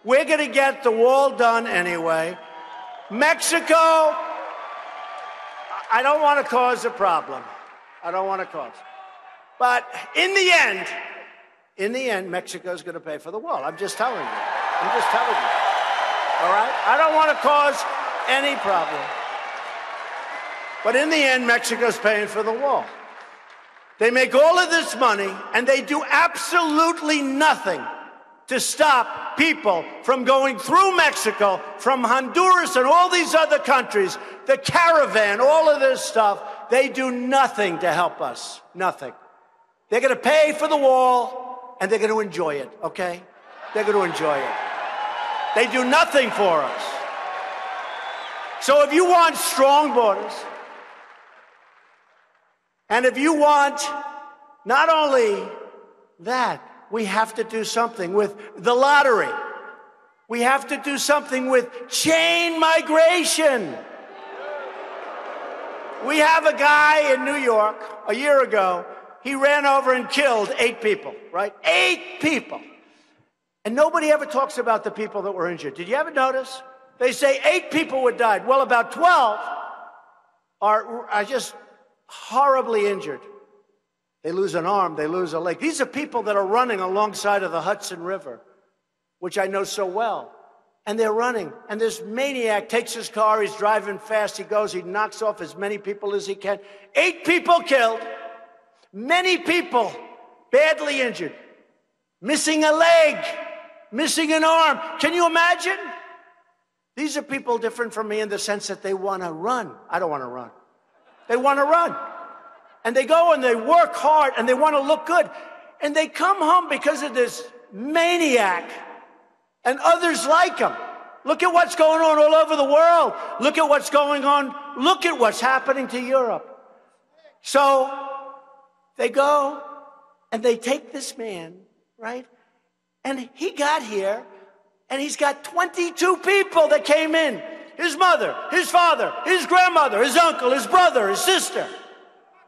We're going to get the wall done anyway. Mexico, I don't want to cause a problem. I don't want to cause. But in the end, Mexico's going to pay for the wall. I'm just telling you. All right? I don't want to cause any problem. But in the end, Mexico's paying for the wall. They make all of this money, and they do absolutely nothing to stop people from going through Mexico, from Honduras and all these other countries, the caravan, all of this stuff. They do nothing to help us. Nothing. They're going to pay for the wall, and they're going to enjoy it, okay? They're going to enjoy it. They do nothing for us. So if you want strong borders, and if you want not only that, we have to do something with the lottery. We have to do something with chain migration. We have a guy in New York a year ago. He ran over and killed 8 people, right? 8 people. And nobody ever talks about the people that were injured. Did you ever notice? They say 8 people were died. Well, about 12 are just horribly injured. They lose an arm, they lose a leg. These are people that are running alongside of the Hudson River, which I know so well. And they're running. And this maniac takes his car, he's driving fast, he goes, he knocks off as many people as he can. 8 people killed, many people badly injured, missing a leg, missing an arm. Can you imagine? These are people different from me in the sense that they want to run. I don't want to run. They want to run. And they go and they work hard and they want to look good. And they come home because of this maniac and others like him. Look at what's going on all over the world. Look at what's going on. Look at what's happening to Europe. So they go and they take this man, right? And he got here and he's got 22 people that came in. His mother, his father, his grandmother, his uncle, his brother, his sister.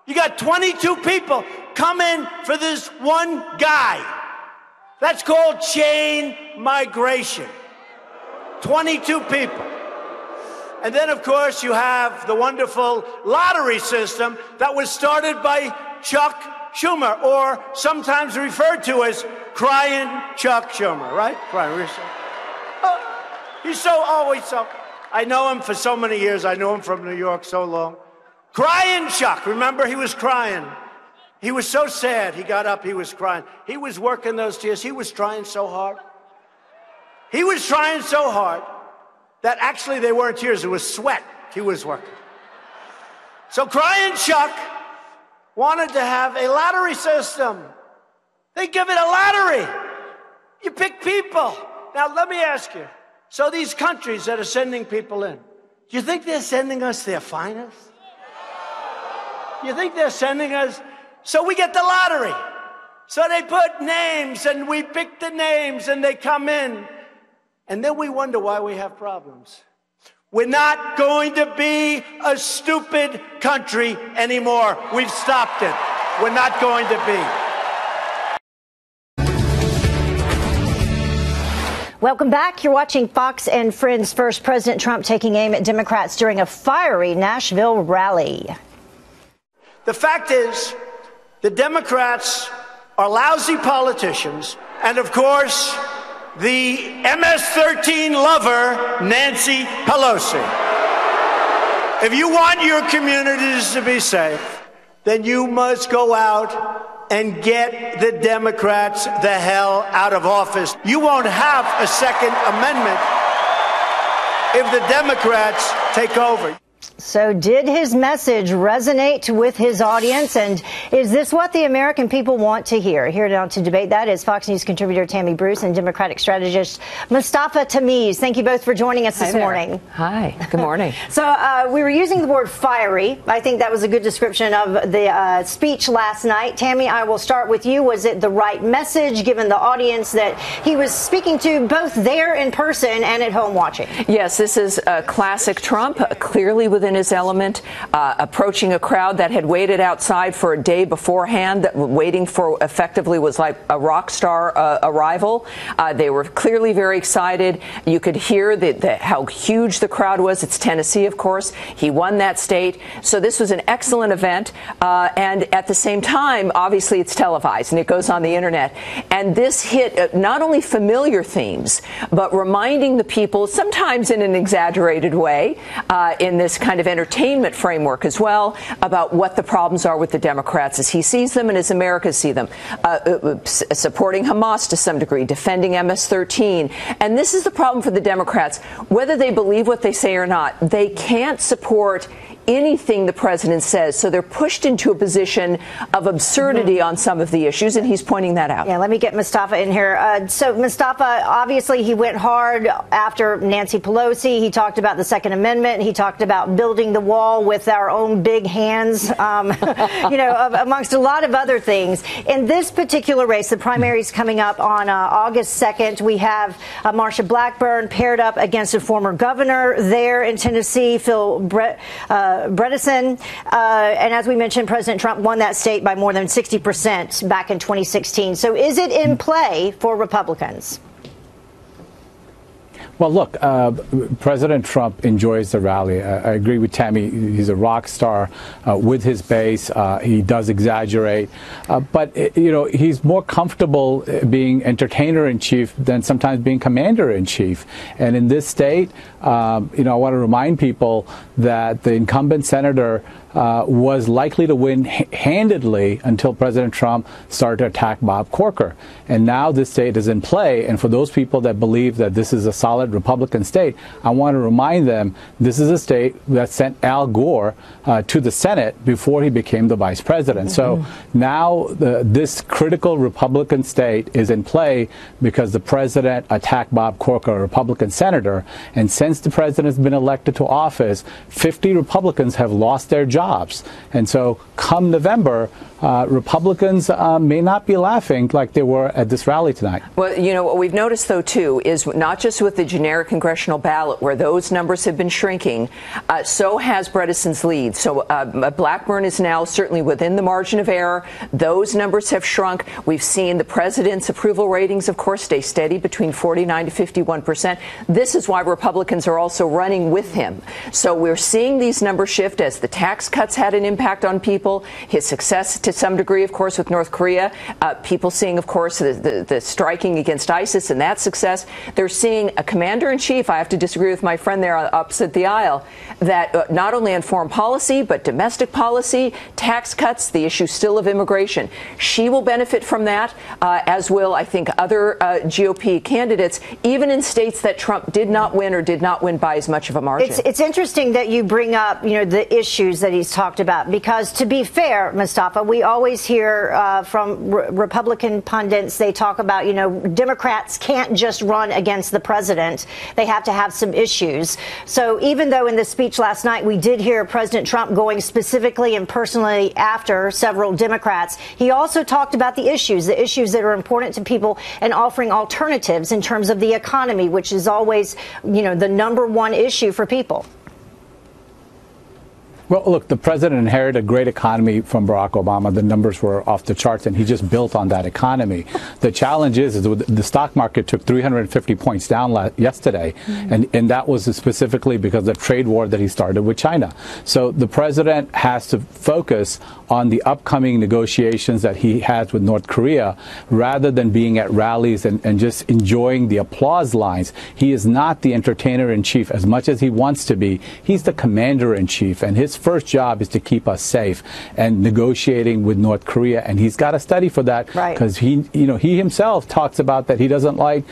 You got 22 people come in for this one guy. That's called chain migration. 22 people. And then, of course, you have the wonderful lottery system that was started by Chuck Schumer, or sometimes referred to as Crying Chuck Schumer, right? Crying. Oh, he's so. I know him for so many years. I know him from New York so long. Crying Chuck. Remember, he was crying. He was so sad. He got up, he was crying. He was working those tears. He was trying so hard. He was trying so hard that actually they weren't tears. It was sweat. He was working. So Crying Chuck wanted to have a lottery system. They give it a lottery. You pick people. Now, let me ask you. So these countries that are sending people in, do you think they're sending us their finest? You think they're sending us? So we get the lottery. So they put names and we pick the names and they come in. And then we wonder why we have problems. We're not going to be a stupid country anymore. We've stopped it. We're not going to be. Welcome back. You're watching Fox and Friends. First, President Trump taking aim at Democrats during a fiery Nashville rally. The fact is, the Democrats are lousy politicians, and of course, the MS-13 lover, Nancy Pelosi. If you want your communities to be safe, then you must go out and get the Democrats the hell out of office. You won't have a Second Amendment if the Democrats take over. So did his message resonate with his audience? And is this what the American people want to hear? Here now to debate that is Fox News contributor Tammy Bruce and Democratic strategist Mustafa Tamiz. Thank you both for joining us this morning. Hi. Good morning. So we were using the word fiery. I think that was a good description of the speech last night. Tammy, I will start with you. Was it the right message given the audience that he was speaking to both there in person and at home watching? Yes, this is a classic Trump, clearly within in his element, approaching a crowd that had waited outside for a day beforehand, that waiting for effectively was like a rock star arrival. They were clearly very excited. You could hear how huge the crowd was. It's Tennessee, of course. He won that state. So this was an excellent event. And at the same time, obviously, it's televised and it goes on the internet. And this hit not only familiar themes, but reminding the people, sometimes in an exaggerated way, in this kind of entertainment framework as well, about what the problems are with the Democrats as he sees them and as Americans see them. Supporting Hamas to some degree, defending MS-13. And this is the problem for the Democrats. Whether they believe what they say or not, they can't support anything the president says. So they're pushed into a position of absurdity on some of the issues, and he's pointing that out. Yeah, let me get Mustafa in here. So Mustafa, obviously he went hard after Nancy Pelosi. He talked about the Second Amendment. He talked about building the wall with our own big hands, amongst a lot of other things. In this particular race, the primary is coming up on August 2nd. We have Marsha Blackburn paired up against a former governor there in Tennessee, Phil Bredesen. And as we mentioned, President Trump won that state by more than 60% back in 2016. So is it in play for Republicans? Well, look, President Trump enjoys the rally. I agree with Tammy. He's a rock star with his base. He does exaggerate. But he's more comfortable being entertainer-in-chief than sometimes being commander-in-chief. And in this state, I want to remind people that the incumbent senator was likely to win handedly until President Trump started to attack Bob Corker. And now this state is in play. And for those people that believe that this is a solid Republican state, I want to remind them this is a state that sent Al Gore to the Senate before he became the vice president. So now this critical Republican state is in play because the president attacked Bob Corker, a Republican senator. And since the president has been elected to office, 50 Republicans have lost their jobs. And so come November, Republicans may not be laughing like they were at this rally tonight. Well, what we've noticed, though, too, is not just with the generic congressional ballot where those numbers have been shrinking, so has Bredesen's lead. So Blackburn is now certainly within the margin of error. Those numbers have shrunk. We've seen the president's approval ratings, of course, stay steady between 49 to 51%. This is why Republicans are also running with him. So we're seeing these numbers shift as the tax cuts had an impact on people, his success to some degree, of course, with North Korea, people seeing, of course, the striking against ISIS and that success. They're seeing a commander-in-chief, I have to disagree with my friend there opposite the aisle, that not only on foreign policy, but domestic policy, tax cuts, the issue still of immigration. She will benefit from that, as will, I think, other GOP candidates, even in states that Trump did not win or did not win by as much of a margin. It's interesting that you bring up, the issues that he's talked about, because to be fair, Mustafa, we always hear from Republican pundits, they talk about, Democrats can't just run against the president. They have to have some issues. So even though in the speech last night we did hear President Trump going specifically and personally after several Democrats, he also talked about the issues that are important to people and offering alternatives in terms of the economy, which is always, the number one issue for people. Well, look, the president inherited a great economy from Barack Obama. The numbers were off the charts, and he just built on that economy. The challenge is the stock market took 350 points down yesterday, and that was specifically because of the trade war that he started with China. So the president has to focus on the upcoming negotiations that he has with North Korea, rather than being at rallies and just enjoying the applause lines. He is not the entertainer-in-chief as much as he wants to be. He's the commander-in-chief, and his first job is to keep us safe and negotiating with North Korea, and he's got to study for that, because he himself talks about that he doesn't like,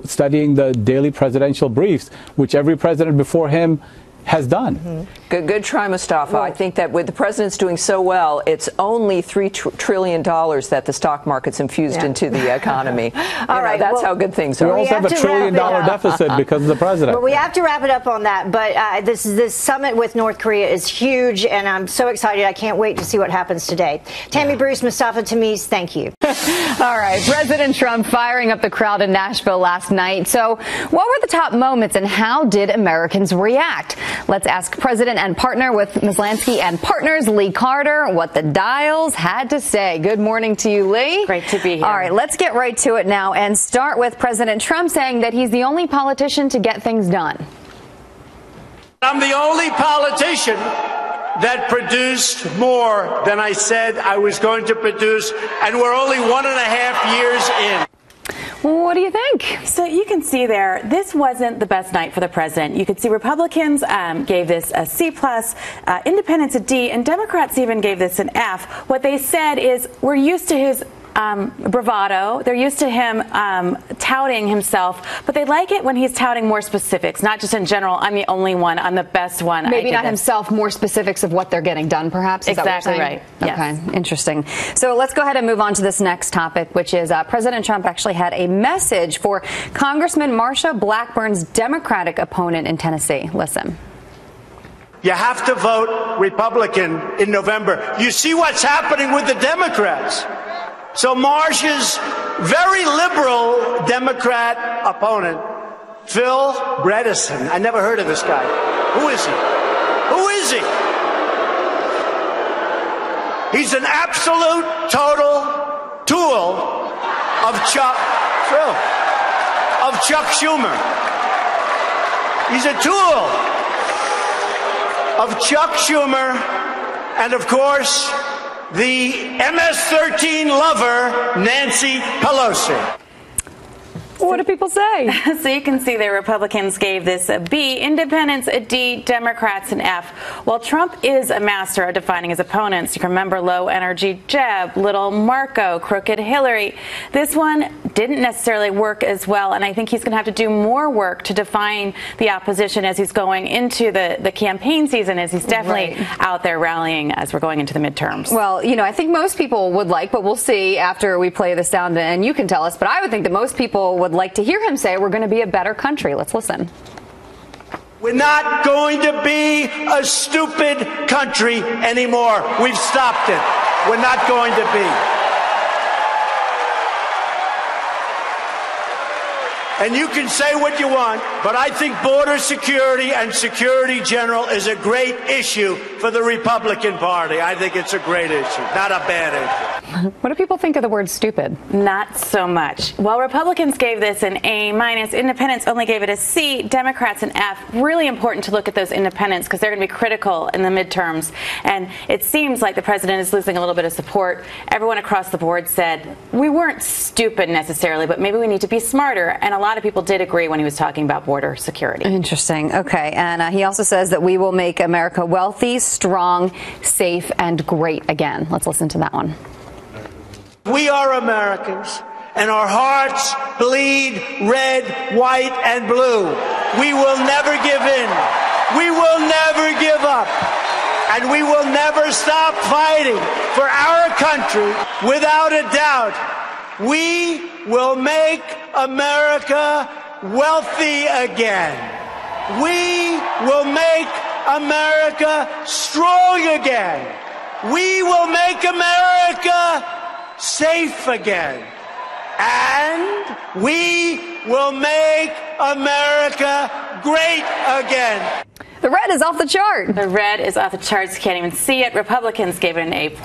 studying the daily presidential briefs, which every president before him has done. Good try, Mustafa. Well, I think that with the president's doing so well, it's only $3 trillion that the stock market's infused into the economy. All right, that's how good things are. We also have a $1 trillion deficit because of the president. Well, we have to wrap it up on that. But this summit with North Korea is huge, and I'm so excited. I can't wait to see what happens today. Tammy Bruce, Mustafa Tamiz, thank you. All right, President Trump firing up the crowd in Nashville last night. So what were the top moments, and how did Americans react? Let's ask President president and partner with Ms. Lansky and Partners, Lee Carter, what the dials had to say. Good morning to you, Lee. Great to be here. All right, let's get right to it now and start with President Trump saying that he's the only politician to get things done. I'm the only politician that produced more than I said I was going to produce, and we're only 1.5 years in. What do you think? So you can see there, this wasn't the best night for the president. You could see Republicans gave this a C+, independents a D, and Democrats even gave this an F. What they said is, we're used to his bravado. They're used to him touting himself, but they like it when he's touting more specifics, not just in general, I'm the only one, I'm the best one. Maybe not himself, more specifics of what they're getting done, perhaps? Is exactly that what you're saying? right. Yes. Okay, interesting. So let's go ahead and move on to this next topic, which is President Trump actually had a message for Congressman Marsha Blackburn's Democratic opponent in Tennessee. Listen. You have to vote Republican in November. You see what's happening with the Democrats. So Marsha's very liberal Democrat opponent, Phil Bredesen. I never heard of this guy. Who is he? Who is he? He's an absolute, total tool of Chuck Schumer. He's a tool of Chuck Schumer and, of course, the MS-13 lover, Nancy Pelosi. What do people say? So you can see the Republicans gave this a B, independents a D, Democrats an F. While Trump is a master of defining his opponents, you can remember low energy Jeb, little Marco, crooked Hillary. This one didn't necessarily work as well, and I think he's going to have to do more work to define the opposition as he's going into the campaign season, as he's definitely out there rallying as we're going into the midterms. Well, you know, I think most people would like, but we'll see after we play this sound and you can tell us, but I would think that most people would like to hear him say we're going to be a better country. Let's listen. We're not going to be a stupid country anymore. We've stopped it. We're not going to be. And you can say what you want, but I think border security and security general is a great issue for the Republican Party. I think it's a great issue, not a bad issue. What do people think of the word stupid? Not so much. While Republicans gave this an A-, independents only gave it a C, Democrats an F. Really important to look at those independents because they're going to be critical in the midterms. And it seems like the president is losing a little bit of support. Everyone across the board said, we weren't stupid necessarily, but maybe we need to be smarter. And a lot of people did agree when he was talking about border security. Interesting. Okay. And he also says that we will make America wealthy, strong, safe, and great again. Let's listen to that one. We are Americans, and our hearts bleed red, white, and blue. We will never give in. We will never give up. And we will never stop fighting for our country. Without a doubt, we will make America wealthy again. We will make America strong again. We will make America safe again. And we will make America great again. The red is off the chart. The red is off the charts. You can't even see it. Republicans gave it an A+.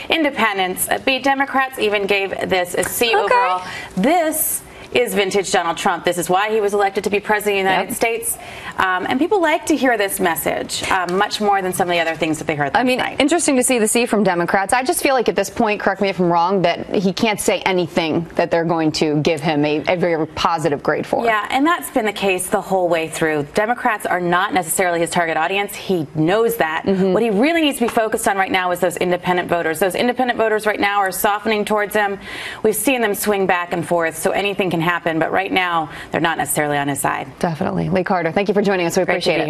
Independents a B. Democrats even gave this a C overall. This is vintage Donald Trump. This is why he was elected to be president of the United States. And people like to hear this message much more than some of the other things that they heard last night. Interesting to see the C from Democrats. I just feel like at this point, correct me if I'm wrong, that he can't say anything that they're going to give him a very positive grade for. Yeah, and that's been the case the whole way through. Democrats are not necessarily his target audience. He knows that. What he really needs to be focused on right now is those independent voters. Those independent voters right now are softening towards him. We've seen them swing back and forth, so anything can happen. But right now, they're not necessarily on his side. Definitely. Lee Carter, thank you for joining us. We appreciate it.